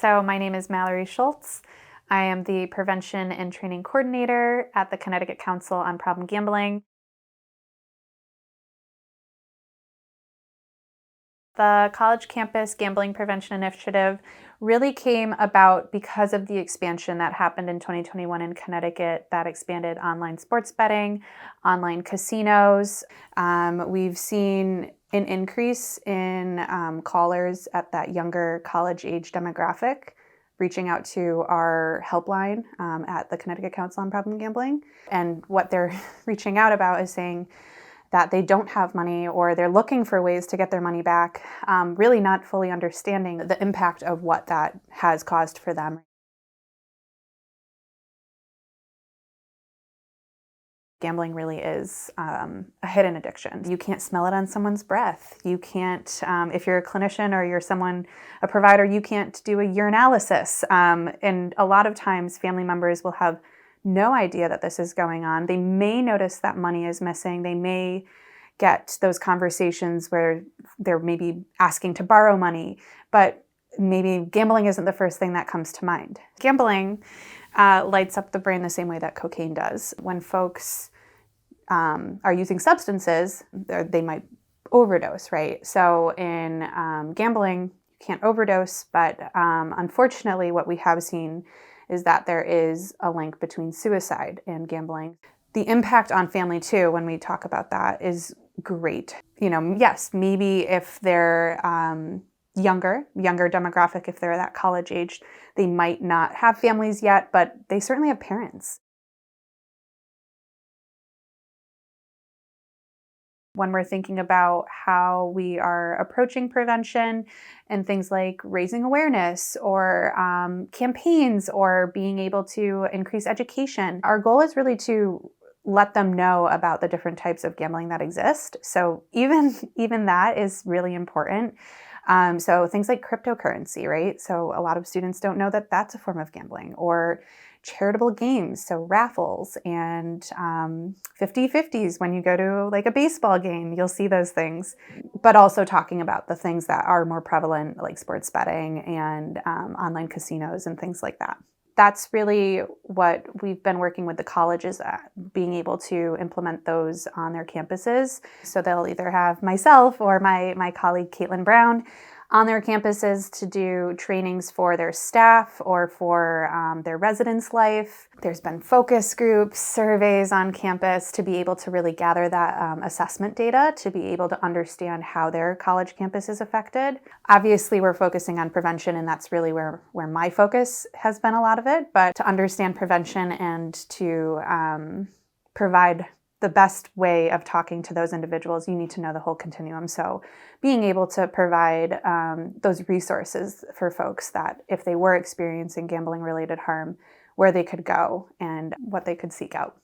So my name is Mallory Schultz. I am the Prevention and Training Coordinator at the Connecticut Council on Problem Gambling. The College Campus Gambling Prevention Initiative really came about because of the expansion that happened in 2021 in Connecticut that expanded online sports betting, online casinos. We've seen an increase in callers at that younger college age demographic reaching out to our helpline at the Connecticut Council on Problem Gambling. And what they're reaching out about is saying that they don't have money or they're looking for ways to get their money back, really not fully understanding the impact of what that has caused for them. Gambling really is a hidden addiction. You can't smell it on someone's breath. You can't, if you're a clinician or you're a provider, you can't do a urinalysis. And a lot of times family members will have no idea that this is going on. They may notice that money is missing. They may get those conversations where they're maybe asking to borrow money, but maybe gambling isn't the first thing that comes to mind. Gambling lights up the brain the same way that cocaine does. When folks are using substances, they might overdose, right? So in gambling, you can't overdose, but unfortunately what we have seen is that there is a link between suicide and gambling. The impact on family too, when we talk about that, is great. Yes, maybe if they're younger demographic, if they're that college age, they might not have families yet, but they certainly have parents. When we're thinking about how we are approaching prevention and things like raising awareness or campaigns or being able to increase education, our goal is really to let them know about the different types of gambling that exist. So even that is really important. So things like cryptocurrency, right? So a lot of students don't know that that's a form of gambling, or charitable games, so raffles and 50/50s. When you go to like a baseball game, you'll see those things. But also talking about the things that are more prevalent, like sports betting and online casinos and things like that. That's really what we've been working with the colleges at, being able to implement those on their campuses. So they'll either have myself or my colleague Caitlin Brown on their campuses to do trainings for their staff or for their residence life. There's been focus groups, surveys on campus to be able to really gather that assessment data to be able to understand how their college campus is affected. Obviously, we're focusing on prevention, and that's really where my focus has been a lot of it. But to understand prevention and to provide the best way of talking to those individuals, you need to know the whole continuum. So being able to provide those resources for folks that if they were experiencing gambling-related harm, where they could go and what they could seek out.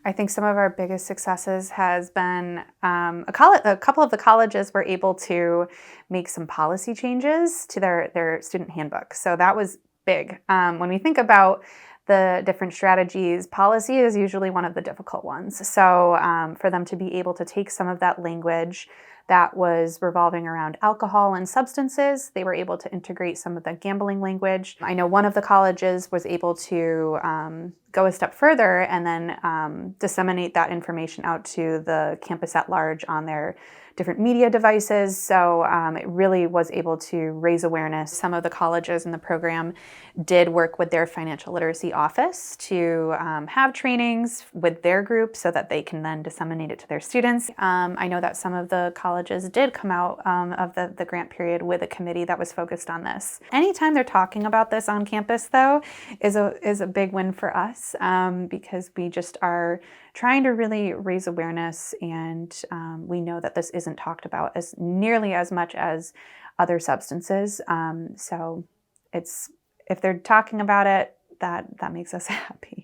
I think some of our biggest successes has been a couple of the colleges were able to make some policy changes to their student handbook. So that was big. When we think about the different strategies, policy is usually one of the difficult ones. So for them to be able to take some of that language that was revolving around alcohol and substances, they were able to integrate some of the gambling language. I know one of the colleges was able to go a step further and then disseminate that information out to the campus at large on their different media devices. So it really was able to raise awareness. Some of the colleges in the program did work with their financial literacy office to have trainings with their group so that they can then disseminate it to their students. I know that some of the colleges did come out of the grant period with a committee that was focused on this. Anytime they're talking about this on campus, though, is a big win for us because we just are trying to really raise awareness, and we know that this isn't talked about as nearly as much as other substances. So if they're talking about it, that makes us happy.